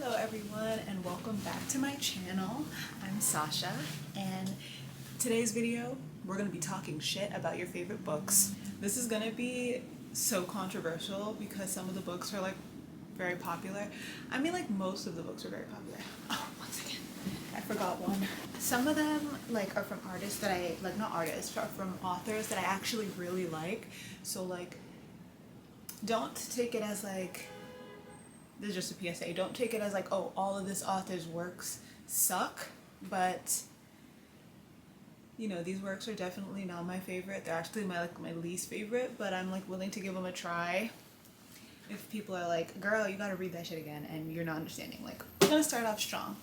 Hello everyone and welcome back to my channel. I'm Sasha and today's video we're going to be talking shit about your favorite books. This is going to be so controversial because some of the books are like very popular. I mean like most of the books are very popular. Oh, one second. I forgot one. Some of them like are from artists that I like, not artists, are from authors that I actually really like. So like don't take it as like, this is just a PSA, don't take it as like, oh, all of this author's works suck, but you know, these works are definitely not my favorite. They're actually my least favorite, but I'm like willing to give them a try if people are like, girl, you gotta read that shit again and you're not understanding. Like, I'm gonna start off strong.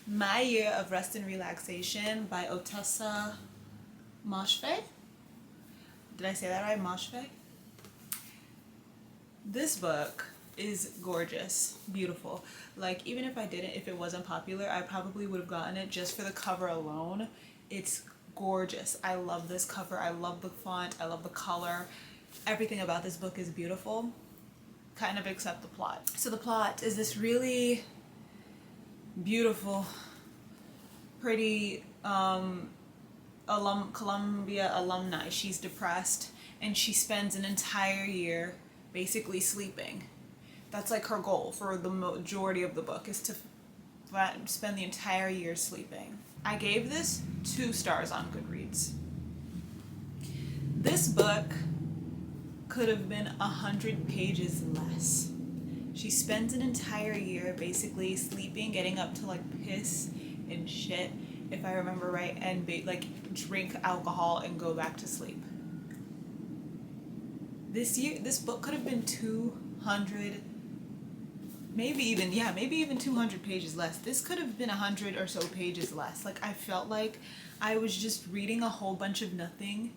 My Year of Rest and Relaxation by Otessa Moshfegh. Did I say that right? Moshfegh? This book is gorgeous, beautiful. Like, even if it wasn't popular, I probably would have gotten it just for the cover alone. It's gorgeous. I love this cover. I love the font. I love the color. Everything about this book is beautiful, kind of except the plot. So the plot is this really beautiful, pretty Columbia alumni. She's depressed and she spends an entire year basically sleeping. That's like her goal for the majority of the book, is to spend the entire year sleeping. I gave this 2 stars on Goodreads. This book could have been 100 pages less. She spends an entire year basically sleeping, getting up to like piss and shit, if I remember right, and like drink alcohol and go back to sleep. This book could have been 200, maybe even 200 pages less. This could have been 100 or so pages less. Like, I felt like I was just reading a whole bunch of nothing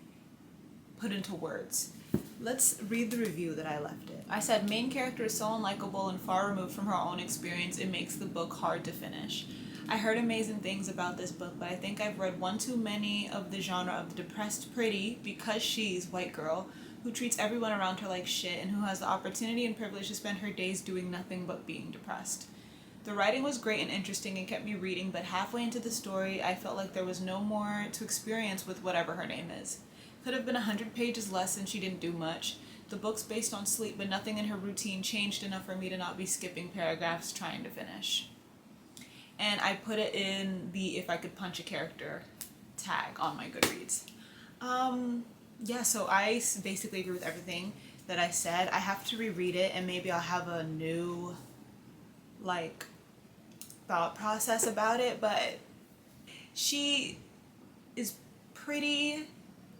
put into words. Let's read the review that I left it. I said, main character is so unlikable and far removed from her own experience, it makes the book hard to finish. I heard amazing things about this book, but I think I've read one too many of the genre of the depressed pretty, because she's white girl, who treats everyone around her like shit and who has the opportunity and privilege to spend her days doing nothing but being depressed. The writing was great and interesting and kept me reading, but halfway into the story, I felt like there was no more to experience with whatever her name is. Could have been 100 pages less and she didn't do much. The book's based on sleep, but nothing in her routine changed enough for me to not be skipping paragraphs trying to finish. And I put it in the if I could punch a character tag on my Goodreads. Yeah, so I basically agree with everything that I said. I have to reread it and maybe I'll have a new like thought process about it, but she is pretty,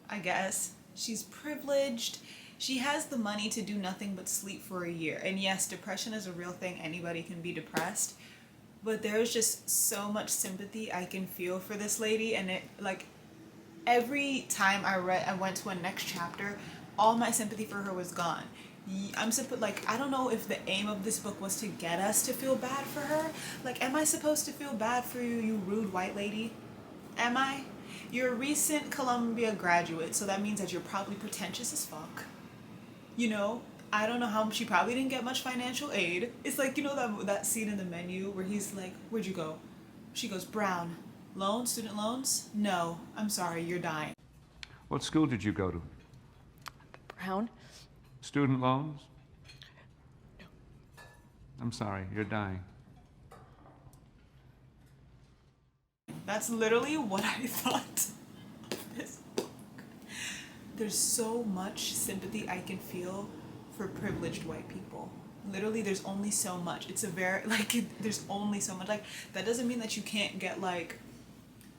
I guess. She's privileged. She has the money to do nothing but sleep for a year. And yes, depression is a real thing. Anybody can be depressed. But there's just so much sympathy I can feel for this lady, and it like every time I went to a next chapter, all my sympathy for her was gone. I don't know if the aim of this book was to get us to feel bad for her. Like, am I supposed to feel bad for you, you rude white lady? Am I? You're a recent Columbia graduate, so that means that you're probably pretentious as fuck. You know, I don't know how, she probably didn't get much financial aid. It's like, you know that scene in the menu where he's like, where'd you go? She goes, Brown. Loans? Student loans? No. I'm sorry, you're dying. What school did you go to? Brown? Student loans? No. I'm sorry, you're dying. That's literally what I thought of this book. There's so much sympathy I can feel for privileged white people. Literally, there's only so much. It's a very, like, there's only so much. Like, that doesn't mean that you can't get, like,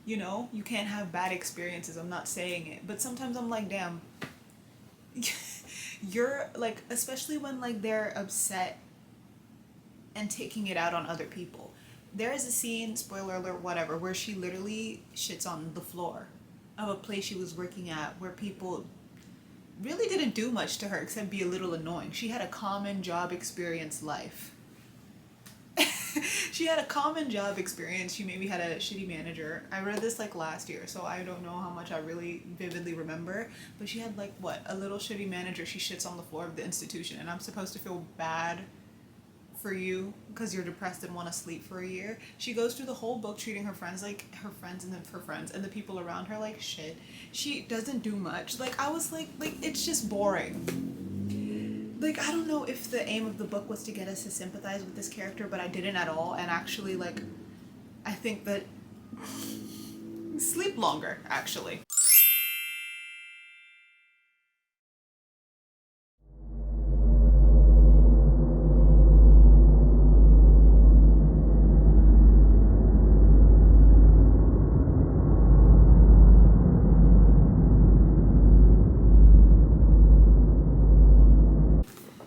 you know, you can't have bad experiences. I'm not saying it. But sometimes I'm like, damn. You're, like, especially when, like, they're upset and taking it out on other people. There is a scene, spoiler alert, whatever, where she literally shits on the floor of a place she was working at where people really didn't do much to her except be a little annoying. She had a common job experience life. She had a common job experience. She maybe had a shitty manager. I read this like last year, so I don't know how much I really vividly remember, but she had like, what, a little shitty manager. She shits on the floor of the institution, and I'm supposed to feel bad for you because you're depressed and want to sleep for a year. She goes through the whole book treating her friends like her friends and then her friends and the people around her like shit. She doesn't do much. Like I was like it's just boring. Like I don't know if the aim of the book was to get us to sympathize with this character, but I didn't at all. And actually, like, I think that sleep longer actually.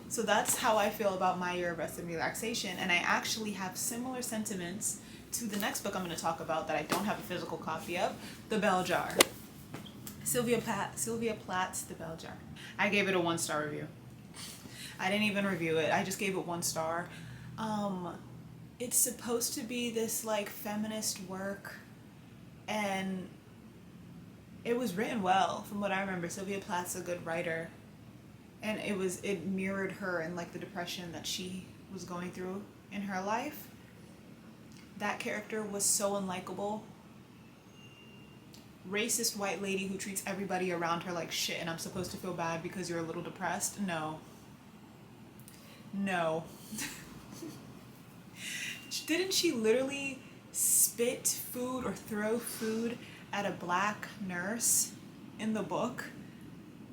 So that's how I feel about My Year of Rest and Relaxation, and I actually have similar sentiments to the next book I'm going to talk about that I don't have a physical copy of, The Bell Jar. Sylvia Plath's The Bell Jar. I gave it a 1-star review. I didn't even review it. I just gave it 1 star. It's supposed to be this like feminist work, and it was written well from what I remember. Sylvia Plath's a good writer. And it mirrored her and like the depression that she was going through in her life. That character was so unlikable. Racist white lady who treats everybody around her like shit, and I'm supposed to feel bad because you're a little depressed? No. Didn't she literally spit food or throw food at a black nurse in the book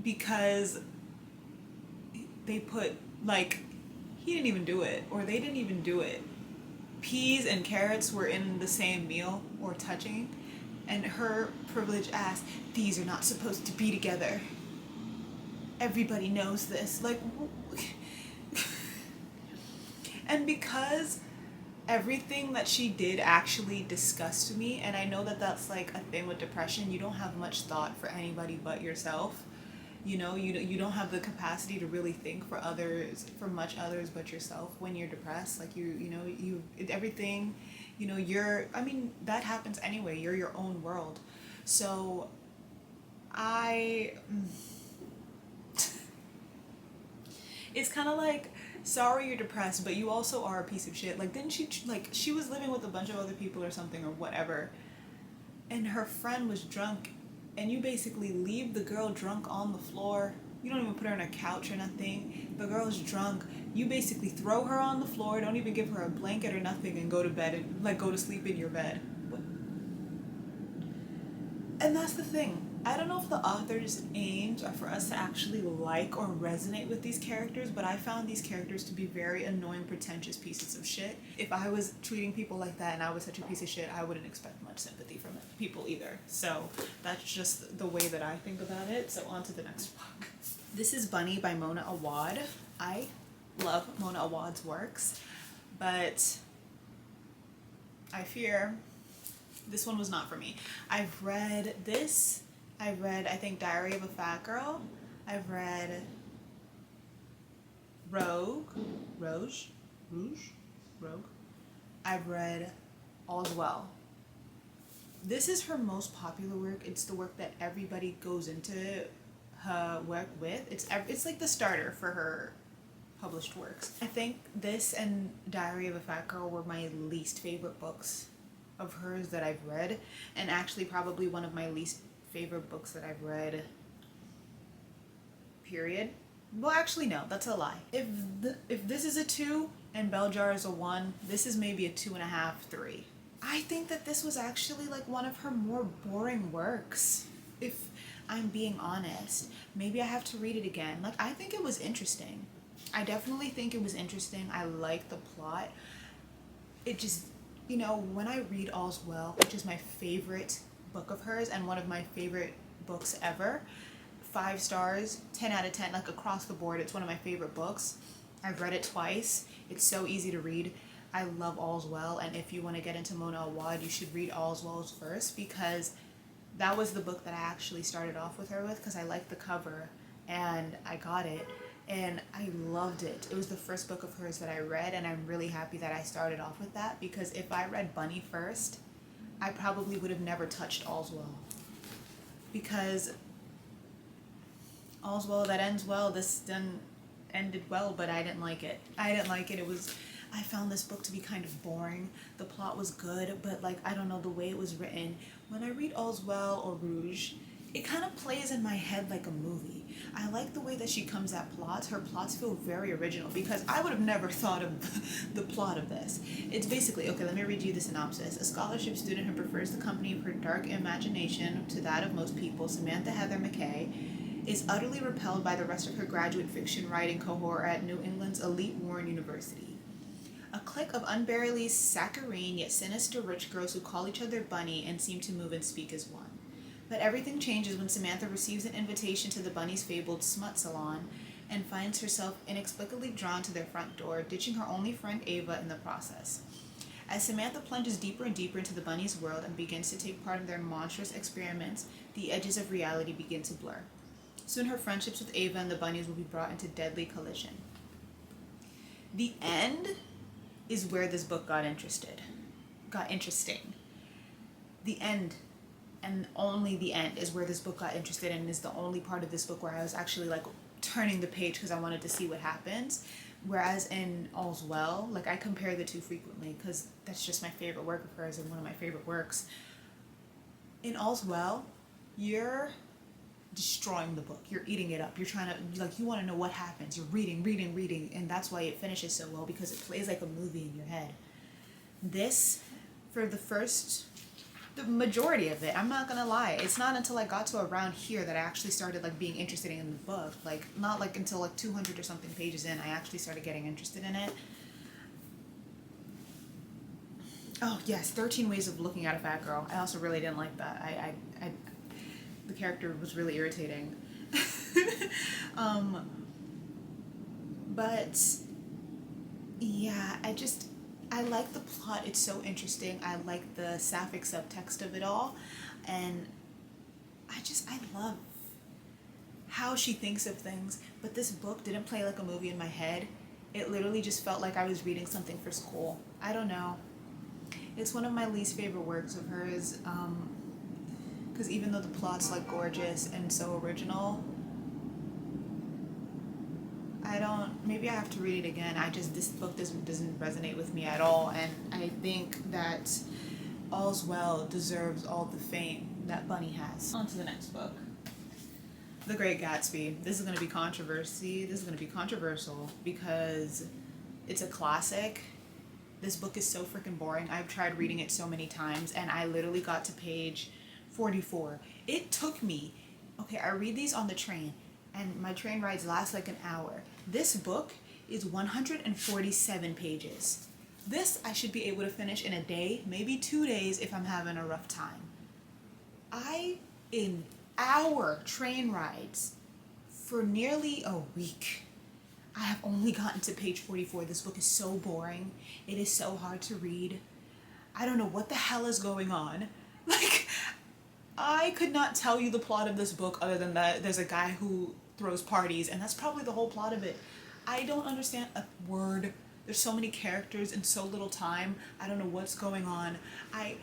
because they put, like, he didn't even do it, or they didn't even do it. Peas and carrots were in the same meal or touching, and her privileged ass, these are not supposed to be together. Everybody knows this. Like, and because everything that she did actually disgusted me, and I know that that's like a thing with depression, you don't have much thought for anybody but yourself. You know, you don't have the capacity to really think for others, for much others but yourself when you're depressed. Like everything, I mean, that happens anyway. You're your own world. So it's kind of like, sorry you're depressed, but you also are a piece of shit. Like, didn't she was living with a bunch of other people or something or whatever, and her friend was drunk, and you basically leave the girl drunk on the floor. You don't even put her on a couch or nothing. The girl's drunk. You basically throw her on the floor, don't even give her a blanket or nothing, and go to bed and like go to sleep in your bed. And that's the thing. I don't know if the author's aims are for us to actually like or resonate with these characters, but I found these characters to be very annoying, pretentious pieces of shit. If I was treating people like that and I was such a piece of shit, I wouldn't expect much sympathy from people either. So that's just the way that I think about it. So on to the next book. This is Bunny by Mona Awad. I love Mona Awad's works, but I fear this one was not for me. I've read, I think, Diary of a Fat Girl. I've read Rogue. I've read All's Well. This is her most popular work. It's the work that everybody goes into her work with. It's like the starter for her published works. I think this and Diary of a Fat Girl were my least favorite books of hers that I've read, and actually probably one of my least favorite books that I've read, period. Well, actually no, that's a lie. If this is a 2 and Bell Jar is a 1, this is maybe a 2.5, 3. I think that this was actually like one of her more boring works, if I'm being honest. Maybe I have to read it again. Like, I think it was interesting. I definitely think it was interesting. I like the plot. It just, when I read All's Well, which is my favorite book of hers and one of my favorite books ever, 5 stars, 10 out of 10, like across the board, it's one of my favorite books. I've read it twice. It's so easy to read. I love All's Well, and if you want to get into Mona Awad, you should read All's Well first, because that was the book that I actually started off with her with, because I liked the cover and I got it and I loved it. It was the first book of hers that I read, and I'm really happy that I started off with that, because if I read Bunny first, I probably would have never touched All's Well, because All's Well that ends well, this done ended well, but I didn't like it. It was, I found this book to be kind of boring. The plot was good, but like, I don't know, the way it was written. When I read All's Well or Rouge, it kind of plays in my head like a movie. I like the way that she comes at plots. Her plots feel very original because I would have never thought of the plot of this. It's basically, okay, let me read you the synopsis. A scholarship student who prefers the company of her dark imagination to that of most people, Samantha Heather McKay, is utterly repelled by the rest of her graduate fiction writing cohort at New England's elite Warren University. A clique of unbearably saccharine yet sinister rich girls who call each other Bunny and seem to move and speak as one. But everything changes when Samantha receives an invitation to the Bunny's fabled smut salon and finds herself inexplicably drawn to their front door, ditching her only friend Ava in the process. As Samantha plunges deeper and deeper into the Bunny's world and begins to take part in their monstrous experiments, the edges of reality begin to blur. Soon her friendships with Ava and the Bunnies will be brought into deadly collision. The end is where this book got interesting. The end, and only the end, is where this book got interested and is the only part of this book where I was actually like turning the page because I wanted to see what happens. Whereas in All's Well, like, I compare the two frequently because that's just my favorite work of hers and one of my favorite works. In All's Well, you're destroying the book. You're eating it up. You're trying to, like, you want to know what happens. You're reading, and that's why it finishes so well, because it plays like a movie in your head. This, for the majority of it, I'm not gonna lie, it's not until I got to around here that I actually started like being interested in the book. Like, not like until like 200 or something pages in, I actually started getting interested in it. Oh yes, 13 Ways of Looking at a Fat Girl. I also really didn't like that. I the character was really irritating. But yeah, I like the plot. It's so interesting. I like the sapphic subtext of it all, and I love how she thinks of things. But this book didn't play like a movie in my head. It literally just felt like I was reading something for school. I don't know. It's one of my least favorite works of hers, because even though the plot's like gorgeous and so original, maybe I have to read it again. This book doesn't resonate with me at all, and I think that All's Well deserves all the fame that Bunny has. On to the next book. The Great Gatsby. This is going to be controversy. This is going to be controversial because it's a classic. This book is so freaking boring. I've tried reading it so many times, and I literally got to page 44. It took me, okay, I read these on the train, and my train rides last like an hour. This book is 147 pages. This I should be able to finish in a day, maybe 2 days if I'm having a rough time. In hour train rides for nearly a week, I have only gotten to page 44. This book is so boring. It is so hard to read. I don't know what the hell is going on. Like, I could not tell you the plot of this book other than that there's a guy who throws parties, and that's probably the whole plot of it. I don't understand a word. There's so many characters in so little time. I don't know what's going on. I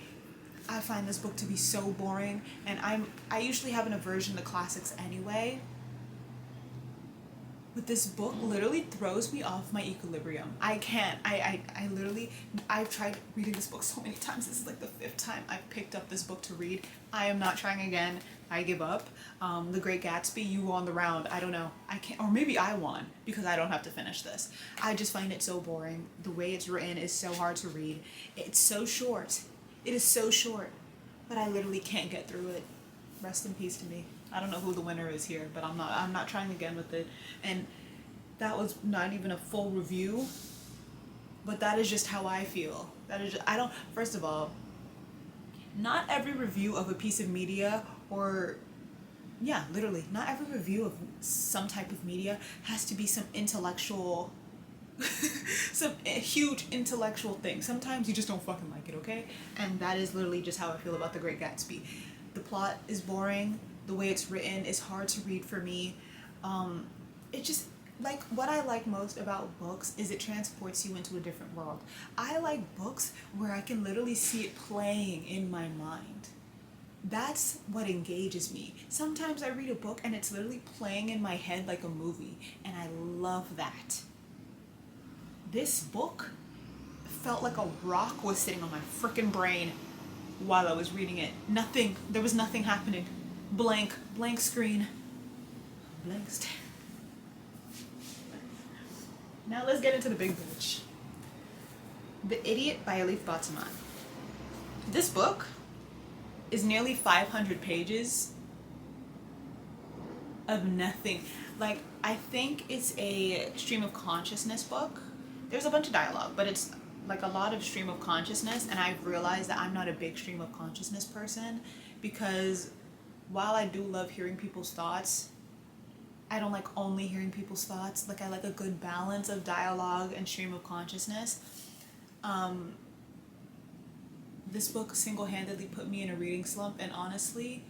find this book to be so boring, and I usually have an aversion to classics anyway. But this book literally throws me off my equilibrium. I can't. I've tried reading this book so many times. This is like the 5th time I've picked up this book to read. I am not trying again. I give up. The Great Gatsby, you won the round. I don't know. I can't, or maybe I won because I don't have to finish this. I just find it so boring. The way it's written is so hard to read. It's so short. It is so short, but I literally can't get through it. Rest in peace to me. I don't know who the winner is here, but I'm not trying again with it. And that was not even a full review, but that is just how I feel. First of all, not every review of a piece of media, or yeah, literally, not every review of some type of media has to be some intellectual some huge intellectual thing. Sometimes you just don't fucking like it, okay? And that is literally just how I feel about The Great Gatsby. The plot is boring. The way it's written is hard to read for me. It just, like, what I like most about books is it transports you into a different world. I like books where I can literally see it playing in my mind. That's what engages me. Sometimes I read a book and it's literally playing in my head like a movie, and I love that. This book felt like a rock was sitting on my freaking brain while I was reading it. Nothing, there was nothing happening. Blank screen, blank stare. Now let's get into the big bitch. The Idiot by Elif Batuman. This book is nearly 500 pages of nothing. Like, I think it's a stream of consciousness book. There's a bunch of dialogue, but it's like a lot of stream of consciousness, and I've realized that I'm not a big stream of consciousness person, because while I do love hearing people's thoughts, I don't like only hearing people's thoughts. Like, I like a good balance of dialogue and stream of consciousness. This book single-handedly put me in a reading slump, and honestly,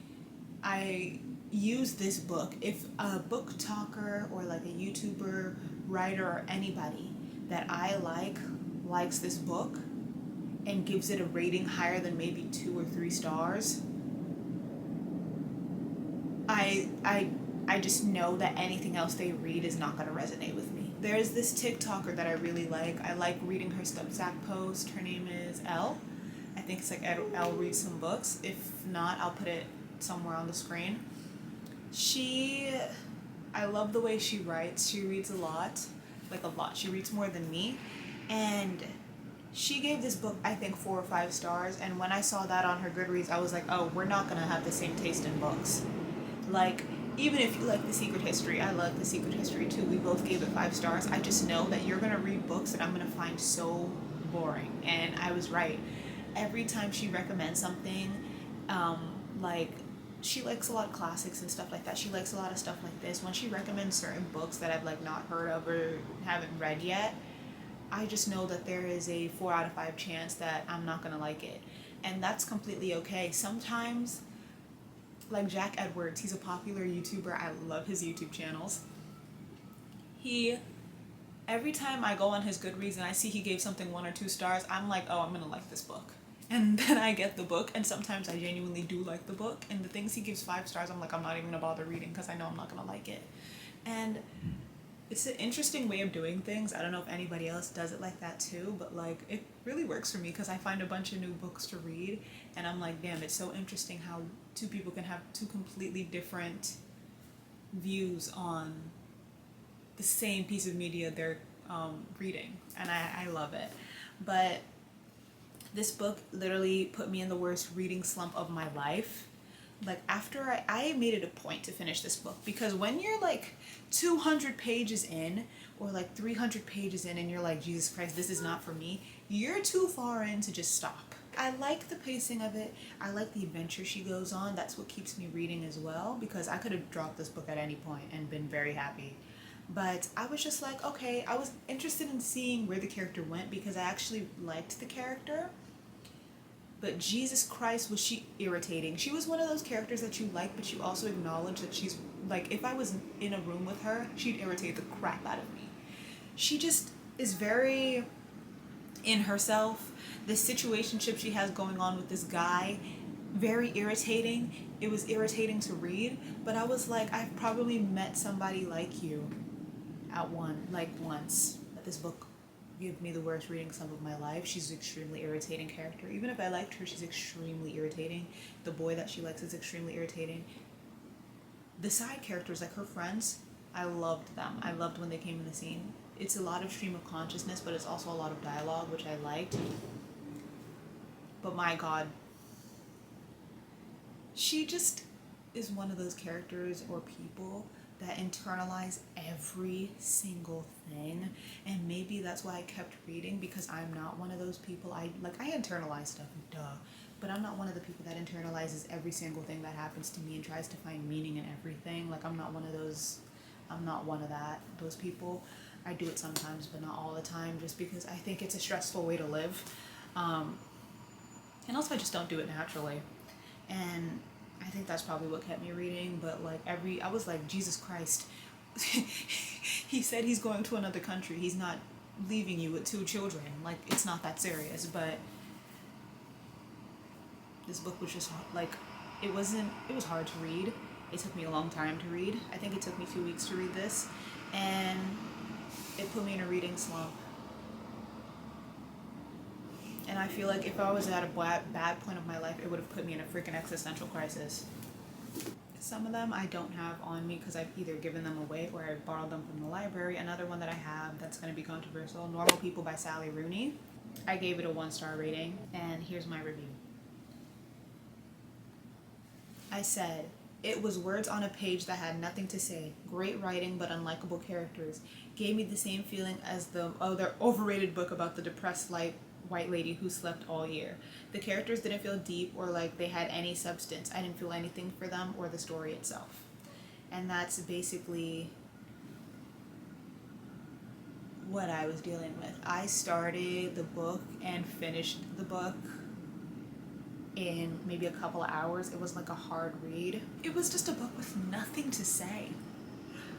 I use this book. If a book talker or like a YouTuber, writer, or anybody that I likes this book and gives it a rating higher than maybe 2 or 3 stars, I just know that anything else they read is not going to resonate with me. There's this TikToker that I really like. I like reading her Substack post. Her name is Elle. I think it's like Elle reads some books. If not, I'll put it somewhere on the screen. I love the way she writes. She reads a lot. Like, a lot. She reads more than me. And she gave this book, I think, 4 or 5 stars. And when I saw that on her Goodreads, I was like, oh, we're not going to have the same taste in books. Like, even if you like The Secret History, I love The Secret History too. We both gave it 5 stars. I just know that you're going to read books that I'm going to find so boring. And I was right. Every time she recommends something, like, she likes a lot of classics and stuff like that. She likes a lot of stuff like this. When she recommends certain books that I've like not heard of or haven't read yet, I just know that there is a 4 out of 5 chance that I'm not gonna like it. And that's completely okay. Sometimes, like Jack Edwards, he's a popular YouTuber. I love his YouTube channels. Every time I go on his Goodreads and I see he gave something 1 or 2 stars, I'm like, oh, I'm gonna like this book. And then I get the book, and sometimes I genuinely do like the book, and the things he gives 5 stars, I'm like, I'm not even gonna bother reading because I know I'm not gonna like it. And it's an interesting way of doing things. I don't know if anybody else does it like that too, but like, it really works for me because I find a bunch of new books to read, and I'm like, damn, it's so interesting how 2 people can have 2 completely different views on the same piece of media they're reading, and I love it. But this book literally put me in the worst reading slump of my life. Like, after I made it a point to finish this book, because when you're like 200 pages in or like 300 pages in and you're like, Jesus Christ, this is not for me, you're too far in to just stop. I like the pacing of it. I like the adventure she goes on. That's what keeps me reading as well, because I could have dropped this book at any point and been very happy. But I was just like, okay, I was interested in seeing where the character went because I actually liked the character. But Jesus Christ, was she irritating. She was one of those characters that you like, but you also acknowledge that she's, like, if I was in a room with her, she'd irritate the crap out of me. She just is very in herself. The situationship she has going on with this guy, very irritating. It was irritating to read, but I was like, I've probably met somebody like you once. But this book give me the worst reading slump of my life. She's an extremely irritating character. Even if I liked her, she's extremely irritating. The boy that she likes is extremely irritating. The side characters, like her friends, I loved them. I loved when they came in the scene. It's a lot of stream of consciousness, but it's also a lot of dialogue, which I liked. But my God, she just is one of those characters or people that internalize every single thing, and maybe that's why I kept reading, because I'm not one of those people. I internalize stuff, duh, but I'm not one of the people that internalizes every single thing that happens to me and tries to find meaning in everything. Like, I'm not one of those people. I do it sometimes, but not all the time, just because I think it's a stressful way to live, and also I just don't do it naturally. And I think that's probably what kept me reading. But like, I was like, Jesus Christ. He said he's going to another country. He's not leaving you with 2 children. Like, it's not that serious. But this book was just like, it was hard to read. It took me a long time to read. I think it took me 2 weeks to read this, and it put me in a reading slump. I feel like if I was at a bad point of my life, it would have put me in a freaking existential crisis. Some of them I don't have on me because I've either given them away or I borrowed them from the library. Another one that I have that's going to be controversial, Normal People by Sally Rooney. I gave it a 1-star rating, and here's my review. I said, it was words on a page that had nothing to say. Great writing, but unlikable characters. Gave me the same feeling as the other overrated book about the depressed white lady who slept all year. The characters didn't feel deep or like they had any substance. I didn't feel anything for them or the story itself. And that's basically what I was dealing with. I started the book and finished the book in maybe a couple of hours. It was like a hard read. It was just a book with nothing to say.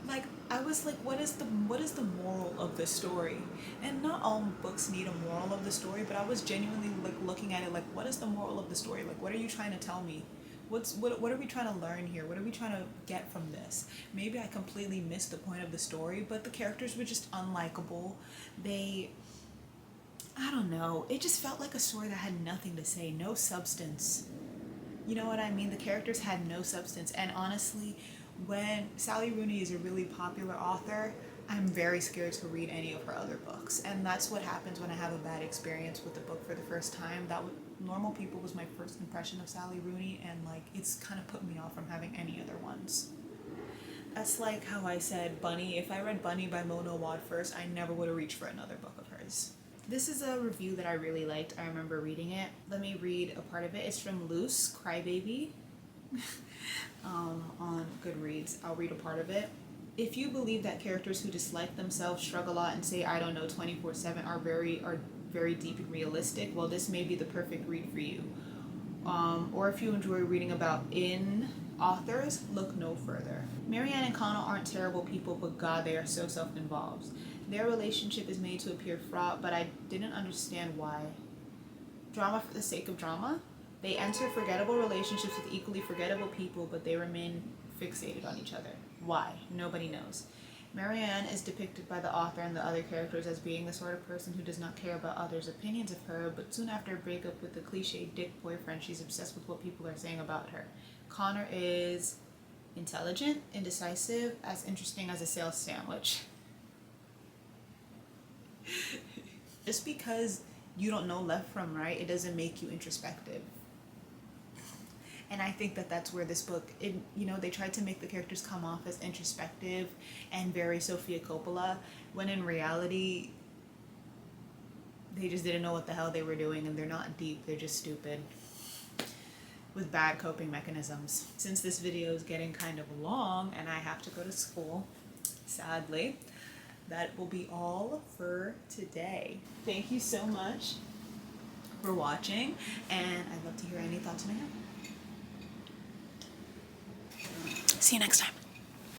Like, I was like, what is the moral of the story? And not all books need a moral of the story, but I was genuinely like looking at it like, what is the moral of the story? Like, what are you trying to tell me? What are we trying to learn here? What are we trying to get from this? Maybe I completely missed the point of the story, but the characters were just unlikable. I don't know, it just felt like a story that had nothing to say, no substance. You know what I mean? The characters had no substance, and honestly, when Sally Rooney is a really popular author, I'm very scared to read any of her other books, and that's what happens when I have a bad experience with the book for the first time. Normal People was my first impression of Sally Rooney, and like it's kind of put me off from having any other ones. That's like how I said Bunny. If I read Bunny by Mona Wad first, I never would have reached for another book of hers. This is a review that I really liked. I remember reading it. Let me read a part of it. It's from Luce Crybaby on Goodreads. I'll read a part of it. If you believe that characters who dislike themselves, shrug a lot, and say I don't know 24/7 are very deep and realistic, well, this may be the perfect read for you. Or if you enjoy reading about authors, look no further. Marianne and Connell aren't terrible people, but God, they are so self-involved. Their relationship is made to appear fraught, but I didn't understand why. Drama for the sake of drama? They enter forgettable relationships with equally forgettable people, but they remain fixated on each other. Why? Nobody knows. Marianne is depicted by the author and the other characters as being the sort of person who does not care about others' opinions of her, but soon after a breakup with the cliched dick boyfriend, she's obsessed with what people are saying about her. Connor is intelligent, indecisive, as interesting as a sales sandwich. Just because you don't know left from right, it doesn't make you introspective. And I think that that's where this book, they tried to make the characters come off as introspective and very Sofia Coppola, when in reality, they just didn't know what the hell they were doing, and they're not deep, they're just stupid with bad coping mechanisms. Since this video is getting kind of long and I have to go to school, sadly, that will be all for today. Thank you so much for watching, and I'd love to hear any thoughts you may have. See you next time.